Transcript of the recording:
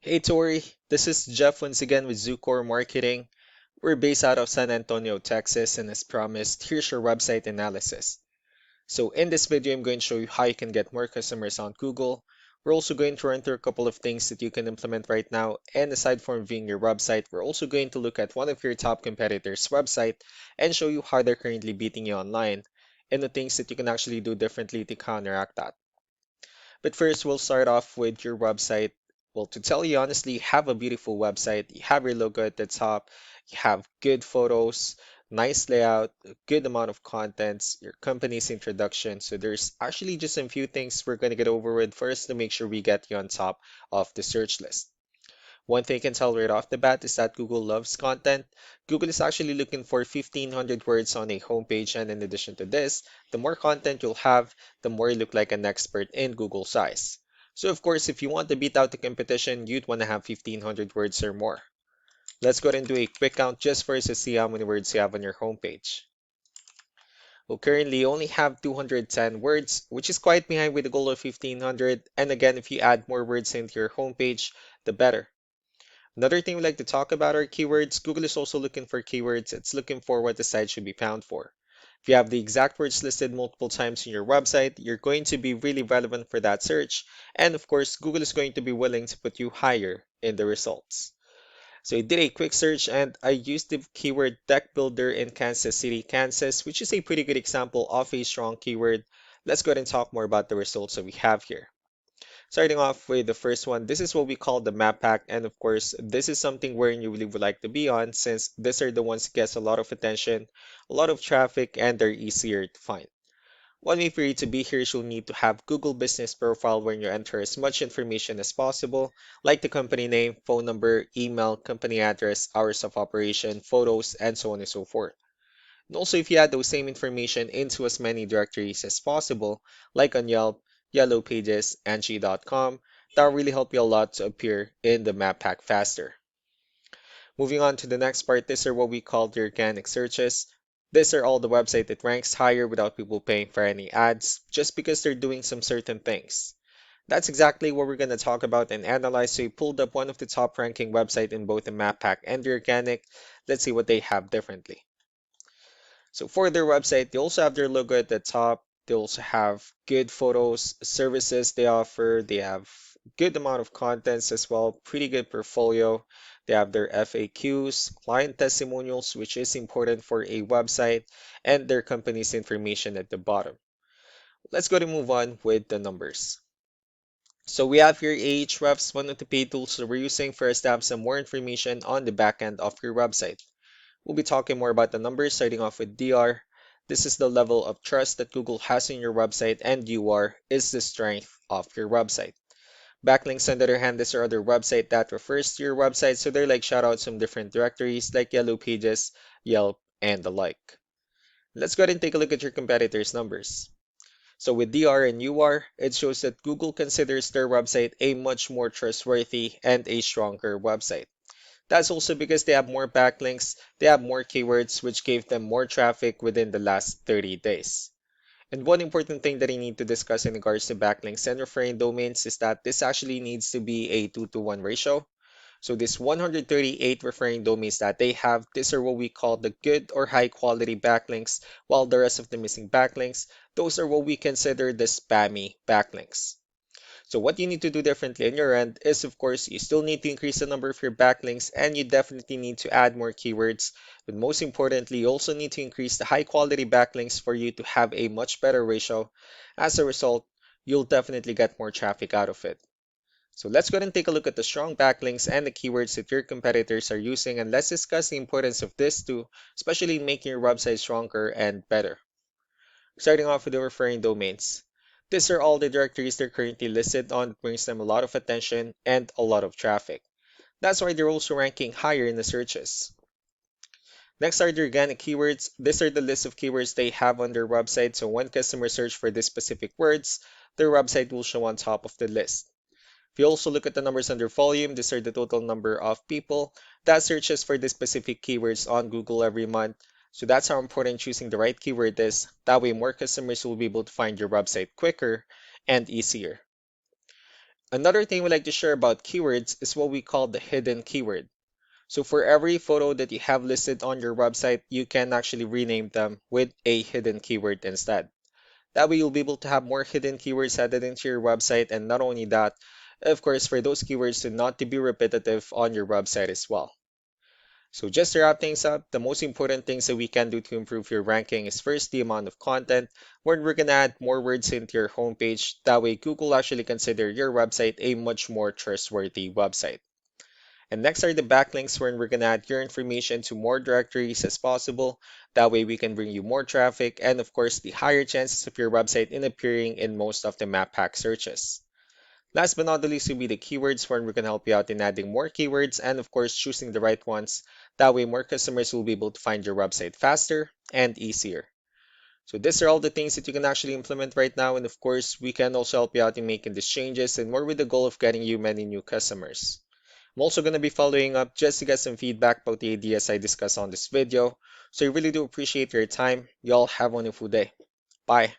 Hey Tori, this is Jeff once again with Zucor Marketing. We're based out of San Antonio, Texas, and as promised, here's your website analysis. So in this video, I'm going to show you how you can get more customers on Google. We're also going to run through a couple of things that you can implement right now. And aside from viewing your website, we're also going to look at one of your top competitors' website and show you how they're currently beating you online and the things that you can actually do differently to counteract that. But first, we'll start off with your website. Well, to tell you honestly, you have a beautiful website. You have your logo at the top. You have good photos, nice layout, a good amount of contents, your company's introduction. So there's actually just a few things we're going to get over with first to make sure we get you on top of the search list. One thing I can tell right off the bat is that Google loves content. Google is actually looking for 1,500 words on a homepage, and in addition to this, the more content you'll have, the more you look like an expert in Google's eyes. So of course, if you want to beat out the competition, you'd want to have 1,500 words or more. Let's go ahead and do a quick count just for us to see how many words you have on your homepage. Well, currently you only have 210 words, which is quite behind with the goal of 1,500. And again, if you add more words into your homepage, the better. Another thing we like to talk about are keywords. Google is also looking for keywords. It's looking for what the site should be found for. If you have the exact words listed multiple times in your website, you're going to be really relevant for that search. And of course, Google is going to be willing to put you higher in the results. So I did a quick search and I used the keyword deck builder in Kansas City, Kansas, which is a pretty good example of a strong keyword. Let's go ahead and talk more about the results that we have here. Starting off with the first one, this is what we call the map pack. And of course, this is something where you really would like to be on since these are the ones that gets a lot of attention, a lot of traffic, and they're easier to find. One way for you to be here is you'll need to have Google Business Profile where you enter as much information as possible, like the company name, phone number, email, company address, hours of operation, photos, and so on and so forth. And also, if you add those same information into as many directories as possible, like on Yelp, Yellow Pages, Angie.com, that will really help you a lot to appear in the map pack faster. Moving on to the next part, these are what we call the organic searches. These are all the website that ranks higher without people paying for any ads, just because they're doing some certain things. That's exactly what we're going to talk about and analyze. So we pulled up one of the top ranking website in both the map pack and the organic. Let's see what they have differently. So for their website, they also have their logo at the top. They also have good photos, services they offer. They have good amount of contents as well, pretty good portfolio. They have their FAQs, client testimonials, which is important for a website, and their company's information at the bottom. Let's go to move on with the numbers. So we have here Ahrefs, one of the paid tools that we're using for us to have some more information on the back end of your website. We'll be talking more about the numbers, starting off with DR. This is the level of trust that Google has in your website, and UR is the strength of your website. Backlinks, on the other hand, these are other website that refers to your website, so they're like shoutouts from different directories like Yellow Pages, Yelp, and the like. Let's go ahead and take a look at your competitors' numbers. So with DR and UR, it shows that Google considers their website a much more trustworthy and a stronger website. That's also because they have more backlinks, they have more keywords, which gave them more traffic within the last 30 days. And one important thing that I need to discuss in regards to backlinks and referring domains is that this actually needs to be a 2-to-1 ratio. So this 138 referring domains that they have, these are what we call the good or high quality backlinks, while the rest of the missing backlinks, those are what we consider the spammy backlinks. So what you need to do differently on your end is, of course, you still need to increase the number of your backlinks and you definitely need to add more keywords. But most importantly, you also need to increase the high quality backlinks for you to have a much better ratio. As a result, you'll definitely get more traffic out of it. So let's go ahead and take a look at the strong backlinks and the keywords that your competitors are using, and let's discuss the importance of this too, especially in making your website stronger and better. Starting off with the referring domains. These are all the directories they're currently listed on. It brings them a lot of attention and a lot of traffic. That's why they're also ranking higher in the searches. Next are the organic keywords. These are the list of keywords they have on their website, so when customers search for these specific words, their website will show on top of the list. If you also look at the numbers under volume, these are the total number of people that searches for the specific keywords on Google every month. So that's how important choosing the right keyword is. That way more customers will be able to find your website quicker and easier. Another thing we like to share about keywords is what we call the hidden keyword. So for every photo that you have listed on your website, you can actually rename them with a hidden keyword instead. That way you'll be able to have more hidden keywords added into your website, and not only that, of course, for those keywords to not to be repetitive on your website as well. So just to wrap things up, the most important things that we can do to improve your ranking is first the amount of content, where we're gonna add more words into your homepage. That way Google actually consider your website a much more trustworthy website. And next are the backlinks, where we're gonna add your information to more directories as possible. That way we can bring you more traffic and of course the higher chances of your website in appearing in most of the map pack searches. Last but not the least will be the keywords, where we can help you out in adding more keywords and of course choosing the right ones. That way more customers will be able to find your website faster and easier. So these are all the things that you can actually implement right now, and of course we can also help you out in making these changes and more with the goal of getting you many new customers. I'm also going to be following up just to get some feedback about the ideas I discussed on this video. So I really do appreciate your time. Y'all have a wonderful day. Bye.